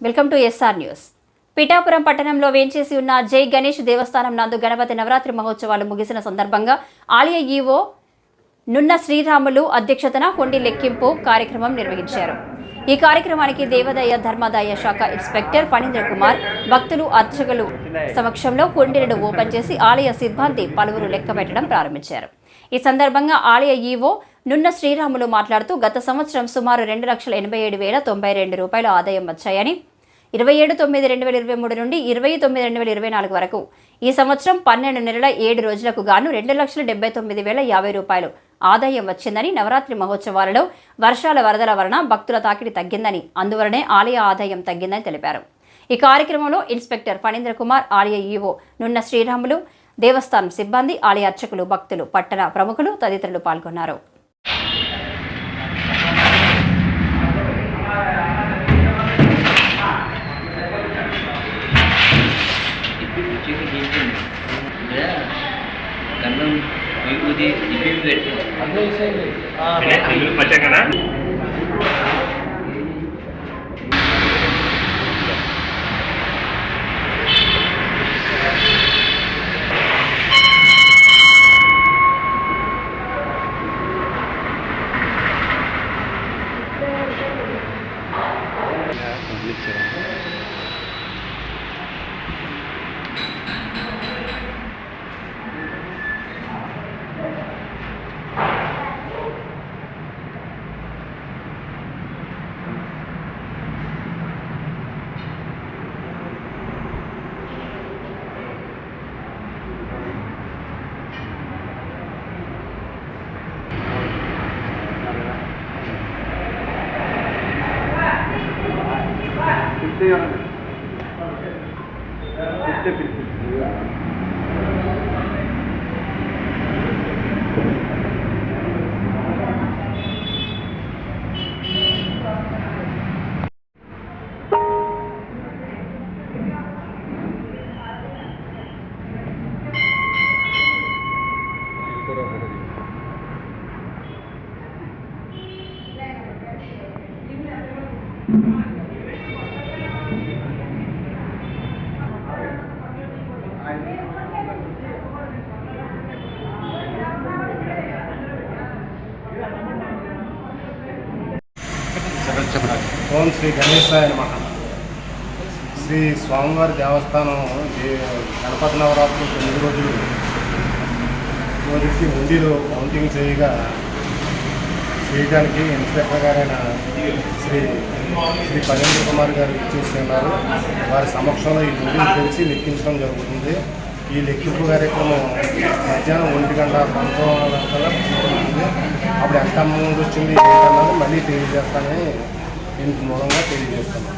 Welcome to SR news. Pithapuram పట్టణంలో వేంచేసి ఉన్న జై గణేష్ దేవస్థానం నందు గణపతి నవరాత్రి మహోత్సవాలు ముగిసిన సందర్భంగా ఆలయ ఈవో నున్న శ్రీరాములు అధ్యక్షతన హుండీ లెక్కింపు కార్యక్రమం నిర్వహించారు. ఈ కార్యక్రమానికి దేవాదాయ ధర్మాదాయ శాఖ ఇన్స్పెక్టర్ ఫణీంద్ర కుమార్, భక్తులు, అర్చకులు సమక్షంలో హుండీలను ఓపెన్ చేసి ఆలయ సిబ్బంది పలువురు లెక్కపెట్టడం ప్రారంభించారు. ఈ సందర్భంగా ఆలయ ఈవో నున్న శ్రీరాములు మాట్లాడుతూ గత సంవత్సరం సుమారు 2,87,092 రూపాయల ఆదాయం వచ్చాయని, 27/9/2023 నుండి 20/9/2024 వరకు ఈ సంవత్సరం 12 నెలల 7 రోజులకు గాను 2,79,050 రూపాయలు ఆదాయం వచ్చిందని, నవరాత్రి మహోత్సవాలలో వర్షాల వరదల వలన భక్తుల తాకిడి తగ్గిందని, అందువలనే ఆలయ ఆదాయం తగ్గిందని తెలిపారు. ఈ కార్యక్రమంలో ఇన్స్పెక్టర్ ఫణీంద్ర కుమార్, ఆలయ ఈవో నున్న శ్రీరాములు, దేవస్థానం సిబ్బంది, ఆలయ అర్చకులు, భక్తులు, పట్టణ ప్రముఖులు తదితరులు పాల్గొన్నారు. ఓం శ్రీ గణేశాయ నమః. శ్రీ స్వామివారి దేవస్థానం గణపతి నవరాత్రులు 9 రోజులు రోజుకి హుండీలో కౌంటింగ్ చేయడానికి ఇన్స్పెక్టర్ గారైన శ్రీ ఫణీంద్ర కుమార్ గారు ఇచ్చేస్తున్నారు. వారి సమక్షంలో ఈ హుండీని తెలిసి లెక్కించడం జరుగుతుంది. ఈ లెక్కింపు కార్యక్రమం మధ్యాహ్నం 1:19 అప్పుడు ఎంత అమౌంట్ వచ్చింది ఏంటన్నది మళ్ళీ తెలియజేస్తానని దీనికి మూలంగా తెలియజేస్తున్నాం.